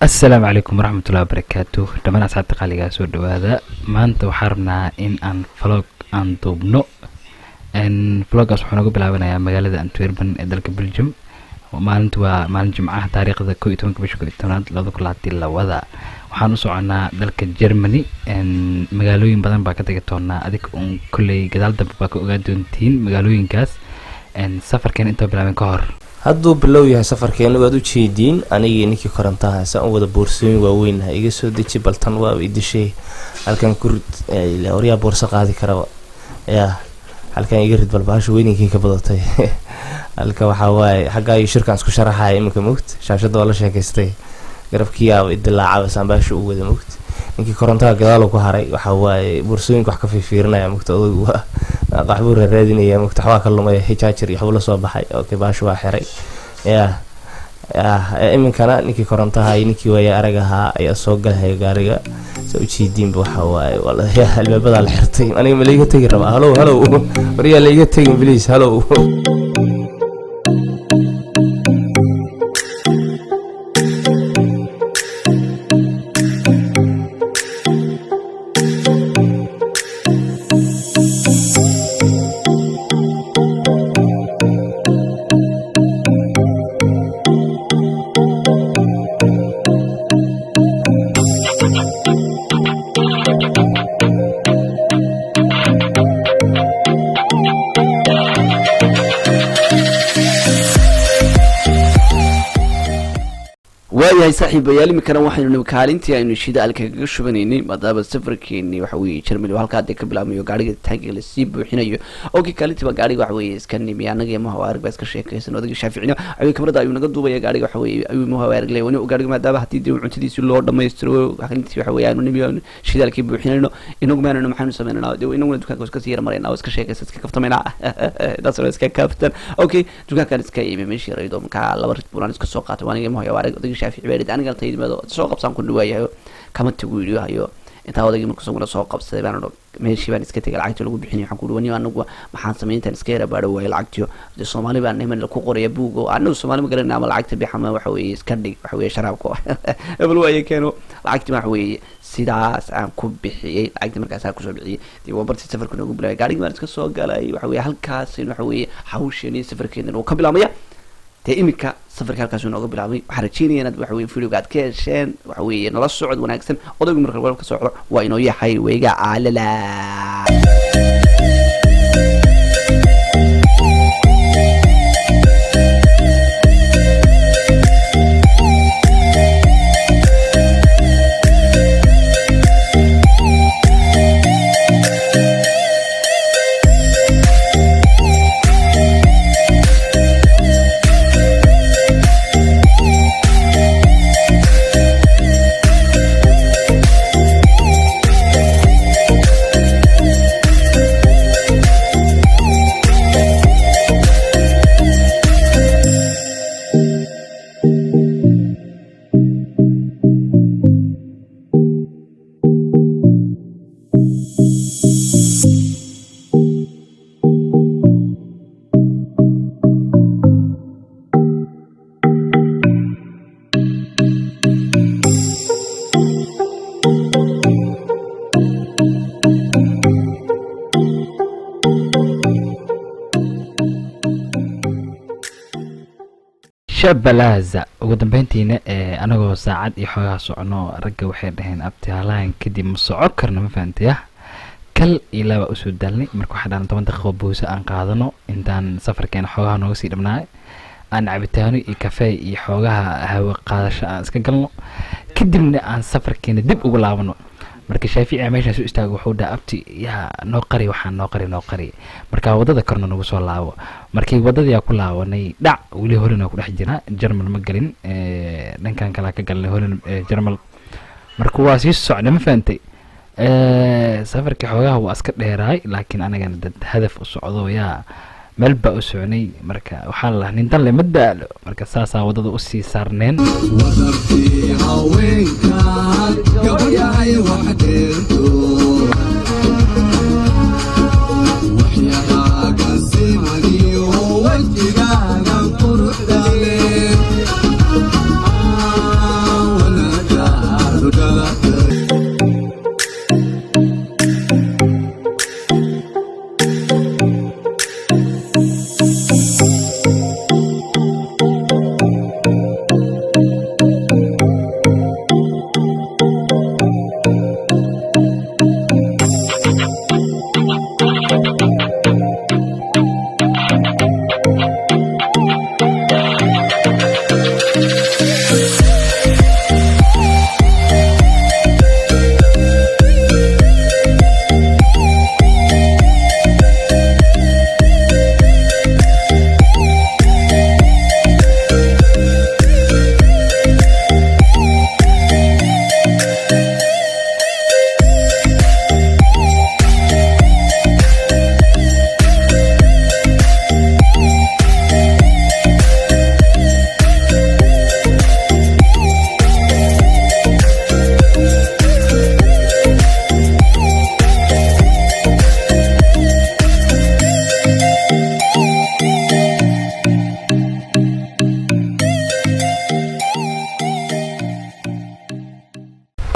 السلام عليكم ورحمة الله وبركاته. دمان أصحابتي قاليقا سو دوادا maanta waxaan rabnaa in aan vlog aan duubno vloggaas wuxuu nagu bilaabanayaa magaalada Antwerpen ee dalka Belgium. maalintu waa maalin Jimcaha taariikhda 11 bisha 11 2022 waxaan u soconaa dalka Germany magaalooyin badan baa ka tagi doonaa adig uun kulay gadaal dambe baa ka ogaa doontiin magaalooyinkaas safarkeen inta bilaaban ka hor hadduu bilow yahay safarkeena waad u jeediin anigii ninkii korontaha saan u wada boorsooyin waaweyn iga soo deji baltan waa idishay halkan ku rid oryaa boorso qaadi kara yaa halkan iga rid balbaasho weyninkii ka badatay halka waxa waay xagga ay shirkan isku sharaxay iminka moogta shaashada wala sheekaystay garabkii aa idilaaca saambaasho u wada moogta ninkii korontaha gadaal ku haray waxa waay boorsooyinka wax ka fiirinaya moogta oo qaxbuur raadinaya moogta waxa ka lumay hijaajar iyo xawlo soo baxay oo baasho waa xiray iminkana ninkii korontaha ninkii way aragaha ayaa soo galay gaariga soo jeedin waxa waay wallahi albaabada la xirtay aniga ma liiga tagi rabaa halo wariya liiga tagi please halo waayahay saaxiibayaal imikana waxaynu kaalintii aynu shidaalka kaga shubanayay maadaama safarkeeni waxa weeye Germany halka ay ka bilaabmayo gaariga taangiga la sii buuxinayo okay kaalintiba gaariga waxa weeye iska nimi anaga iyo Muhawaarag baa iska sheekaysan odayga Shaaficina ayuu kamarada ayuu naga duubaya gaariga waxa weeye ayuu Muhawaarag leeyahay gaariga maadaama hadii dib cuntadiisa loo dhameystiro kaalintii waxa weeye aanu nimi shidaalkii buuxinayno inagu maanayno maxaanu sameeynaa inagu dukaanka iska sii marayna iska sheekaysan iska kaftamayna daasoo iska kaftan okay dukaanka iska iimayshi raydo marka laba rid buuran iska soo qaatay waaniga Muhawaarag odayga Shaafici beerid aniga taydimado soo qabsan ku dhawayahay kama tagu yiriyo inta wadagi markuu soo qabsaday baan meeshii baan iska tagay lacagta lagu bixinay waxaan ku dhawaniyo anagu maxaan sameyntaan iska yara baadho way lacagtiyo Soomaali baan niman ku qoraya buugo anagu Soomaali ma garanaa ama lacagta bixama waxa weeye iska dhig waxa weeye sharaabko ebel way keeno lacagta waxa weeye sidaas aan ku bixiyay lacagta markaas aan ku soo bixiyay dib u bartay safarka nagu bilaabay gaariga baan iska soo galay waxa weeye halkaas waxa weeye hawsheeni safarkeena oo ka bilaabmaya imika safarka halkaas uu nooga bilaabay waxa rajeynayaan inaad waxa weeye video gaad ka hesheen waxa weeye nala socod wanaagsan odaygu marka walba ka socdo waa inoo yahay weega aalala shabalaza ugu dambeyntiina anagoo saacad iyo xogaa socono ragga waxay dhaheen abtiyaalaan kadib ma socon karno ma fahantiya kal ilaa waa usoo dalnay marka waxaa dhan 10 daqiiqo buusa aan qaadano intaan safarkeena xogaa nooga sii dhamnaay aan cabitaano iyo kafee iyo xogaha hawo qaadasho aan iska galno kadibna aan safarkeena dib ugu laabano marka Shaafici meesha soo istaago wuxuu daa abti yaa noo qari waxaan noo qari marka wadada korna nagu soo laabo markii wadada yaa ku laabanay dhac wili horena ku dhex jira German ma galin dhankan kala ka galnay horan German marka waa sii socda ma faantay safarkii xogaha waa iska dheeraay laakiin anaga dad hadaf u socdo yaa meel ba u soconay marka waxaa la nintan le madaalo marka saasa wadada u sii saarneen وصرتي هوينكا قبل هاي وحديرتو وحيا قاسمني ووجهك قرب دالي وانا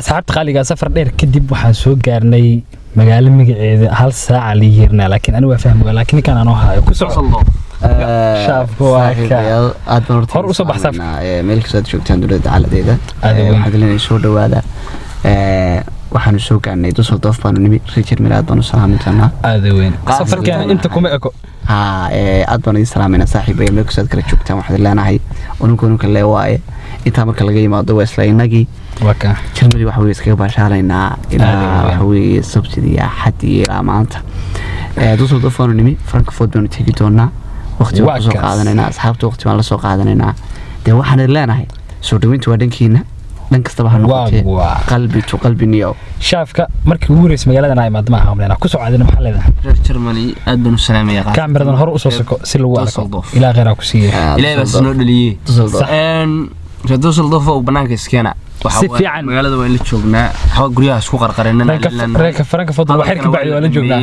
asxaabta qaaliga safar dheer kadib waxaan soo gaarnay magaalo magaceeda hal saaca la yeernaa laakiin anigu waa fahmi laakiin ninkan aan hayo ku soco shaafku waa ka aad baan hor u soo baxsaf meel kasta aad joogtaan dowladda caladeeda waxaad leedahay soo dhawaada waxaanu soo gaarnay Düsseldorf baanu nimi Richard Miraad baanu salaaminaa aad weyn safarkan inta kuma eko aad baan idin salaaminaa saaxiibay meel kasta aad kala joogtaan waxaad leenahay ununka leewaaye inta marka laga yimaado waa isla inagii waka Germany waxa weey iskaga baashaalaynaa ilaa waxa weey subsidiya xadii ilaa maanta Düsseldorf baanu nimi Frankfurt baanu tagi doonaa waqti waan soo qaadanaynaa asxaabta waqti waan la soo qaadanaynaa de waxaan leenahay soo dhaweyntu waa dhankiina dhan kasta waxaan noqotay qalbi niyo shaafka markii ugu horeysay magaalada ay maadama ahamleena ku soo caadina maxaa leedahay reer Germany aad baan u salaamayaa kaamiradan hor u soo soko si lagu arko ilaa qeyra ku siiyay ilaahay baa soo dhaliyay Düsseldorf oo banaanka iskeena si fiican magaalada waa in la joognaa hawa guryaha isku qarqareenana reerka Frankfurt waxa ka bacdi waa la joognaa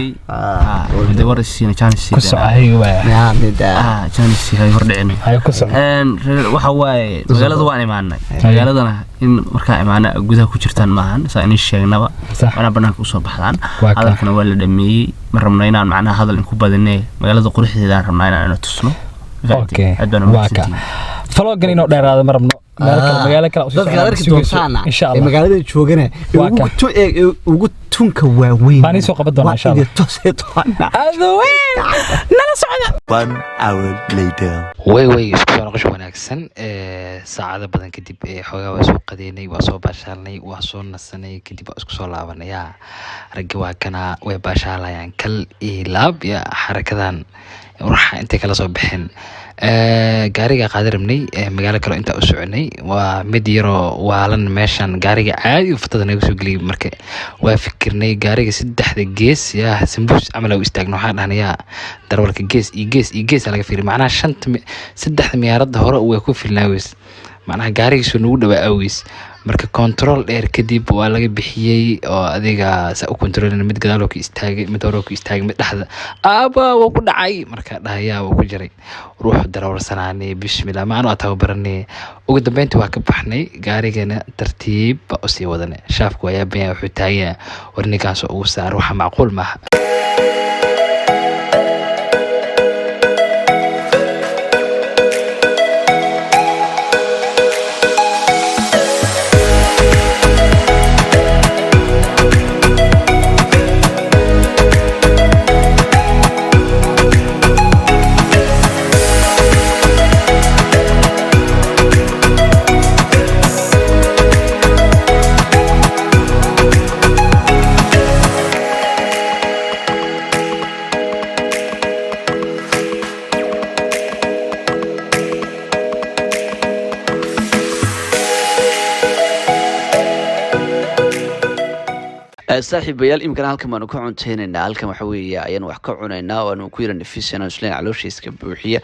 wada warisiina chance ku socay waa chance hay hordhicin hay ku socay waxa waaye magaalada waan imaanay magaaladana in marka imaana gudaha ku jirtaan maahan saa in sheegnaba wana banaanka u soo baxdaan hadalkana waa la dhameeyay ma rabno inaan macnaha hadal in ku badinay magaalada quruxdeeda aan rabnaa inaan tusno okay waa فلوجن إنه دير هذا مرمنا مجال كلا إن شاء الله مجال شوجنا وقتون كواوين باني سوق بدنا إن شاء الله هذا وين لا سعادة 1 hour later وي اسكو نقش وناكسن ساعة بدن كدب حوجا وسوق قديني وسوق باشالني وصون السنة كدب اسكو صلابنا يا رجوا كنا وباشالا يعني كل إيلاب يا حركة وراح أنت كلا صبحين gaariga qaadirnay magaalo kale inta u soconay waa mid yaro waalan meeshan gaariga caadi u fatada naga soo galiyay marka waa fikirnay gaariga saddexda gees yaa sambuus amal oo istaagno waxaan dhahnayaa darwalka gees laga fiirin macnaha saddexda miyaarada hore way ku filnaaweys macnaha gaarigiisu nagu dhawaa aweys marka control dheer kadib waa laga bixiyay oo adiga sa u controlina mid gadaal oo ka istaagay mid hore oo ka istaagay mid dhaxda aaba waa ku dhacay marka dhahayaa waa ku jiray ruux darawalsanaanay bismillah ma aanu tababaranay ugu dambeyntii waa ka baxnay gaarigana tartiib ba u sii wadanay shaafku ayaa been wuxuu taagay warnigaas oo ugu saar waxa macquul ma saaxiibayaal imkan halkan baanu ka cunteynayna halkan waxa weeye ayaan wax ka cunaynaa oo aanu ku yiraan nafisana isleen calooshiiska buuxiya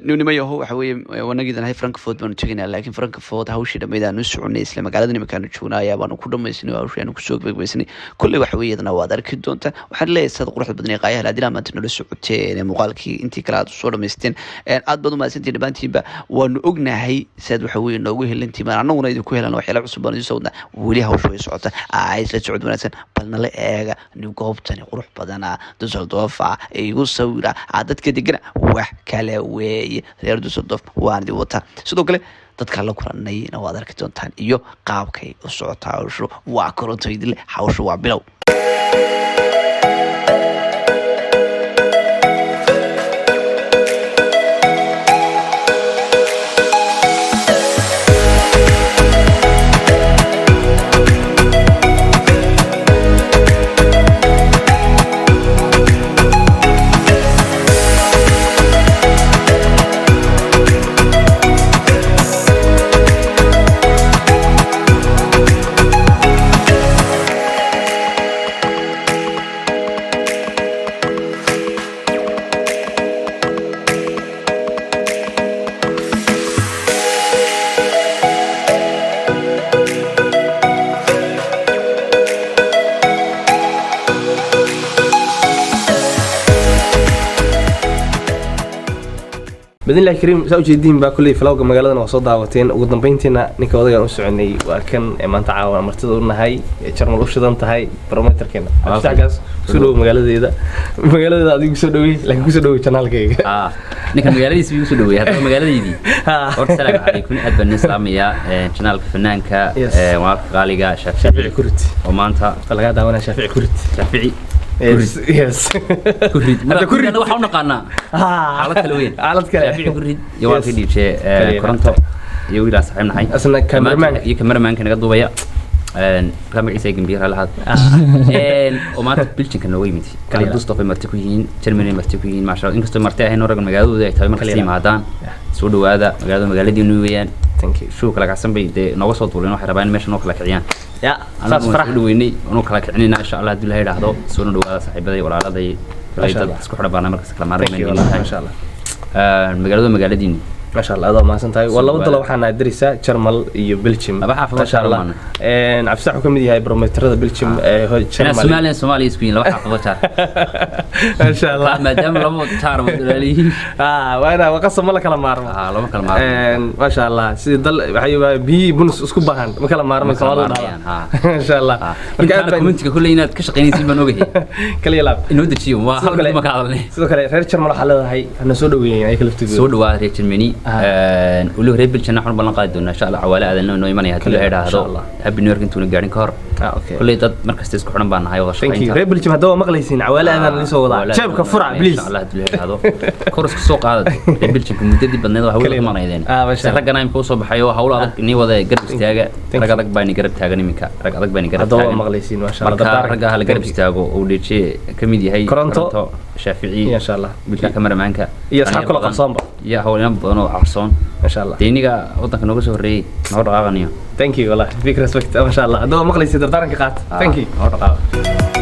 nimayaho waxa weeye wanagiidan hay Frankfurt baanu tagnaa laakiin Frankfurt hawshii dhameeyaan u soconay isla magaalada nimankaan joognaa baanu ku dhameysnay hawshii aanu ku soo gabagabeysnay kulli waxa weeye idana waad arki doontaa waxaan leeyahay sad quruxda badan ee qaayaha hadii maanta nala socoteen muuqaalkii intii kala aad soo dhameysteen aad baad u mahadsantiin dhabaantiinba waanu ognahay sad waxa weeye noogu helintii ma annaguna idinku helan waxyaalo cusub baan idin soo wadnaa weli hawshu way socotaa isla socod wanaagsan balna la eega ni goobtani qurux badana Düsseldorf igu sawira dadka degan wax kale weeye reer Düsseldorf waan idin wata sidoo kale dadka la kulanayna waad arki doontaan iyo qaabkay u socotaa hawshu waa koronto idil hawshu waa bilow بدين الله كريم سأو جديد باكل فلوق مقالنا وصودا وتين وقدمبينتنا نكوضي أنو سعني وكان ما نتعاون مرتضونا هاي شرم الوشدة أنت هاي برومتر كنا أفتحجز سلو مقالة ذي مقالة ذا ديك سلوي لكن سلوي channel كي ninka magaaladiisa buu soo dhaweeyay hadda magaaladiidii horta salaam calaykum aad baan islaamiya channelka fanaanka waa qaaliga شافعي كرت oo maanta laga daawana شافعي كرت Shaafici yes kurid marka kurid waxa uu naqaana xaalad kale weyn xaalad kale Shaafici kurid iyo waa ka dhiibshay koronto iyo wiil saxiibnahay asna cameraman naga duubaya magaciisa gambiir halaad oo maanta bilchinka nooga yimid kala dusto ay marti ku yihiin Germany marti ku yihiin maasha inkastoo marti ahayn oo ragan magaaladooda ay tahay marka si maadaan soo dhawaada magaaladiinu weeyaan thank you shuu kala gacan bay nooga soo duuleen waxay rabaan meesha noo kala kiciyaan ya saas farax dhaweynay oo kala kicinayna insha Allah hadii la yiraahdo soo dhawaada saaxiibaday walaaladay dad isku xidhan markaas kala maarmeen insha Allah magaaladiinu ما شاء الله هذا ما سنتهاي والله بدل وحنا دريسة جرمال يو بلشم ما شاء الله عفسحوا كم دي هاي برومتر هذا بلشم جرمال سومالي سبين لو حافظوا تار ما شاء الله ما دام لو تار مدلالي وانا وقسم الله كلام مارم لو ما كلام مارم ما شاء الله سيد ضل حيوا بي بونس اسكو باهن ما كلام مارم كلام ما شاء الله marka community kulli inaad ka shaqeynaysid baan ogahay kaliya laab inoo dajiyo waa hal ma ka hadalnay sidoo kale reer German waxa leedahay ana soo dhaweeyay ay kala tigay soo dhawaad reer Germany ولو ريبل جنا حنا بلان قادونا إن شاء الله عوالة هذا إنه يمني هتلو هيدا هذا هبي نيويورك انتو نقاعدين كهر أوكي كل يتد مركز تسكو حنا بان هاي وغش ثانك يو ريبل جنا دوا مغليسين عوالة هذا اللي سووا شاب كفرع بليز إن شاء الله هتلو هيدا هذا كورس السوق هذا ريبل جنا مدتي بدنا هو ما نايدين رجعنا يمكن صوب حيوه هولا إني وذا قرب استياجا رجعك بيني قرب تاجني منك رجعك بيني قرب دوا مغليسين ما شاء الله رجع هلا قرب استياجو ودي شيء كميدي هاي كورنتو شافعي إن شاء الله بالك كاميرا مانك يا صاحب كل قصام يا هو ينبضنوا عرصون ما شاء الله دينيga wadanka nooga soo horeeyay noo dhaqaaqanayo thank you والله big respect ما شاء الله دوا مغليسين دردارنك قات thank you noo dhaqaaq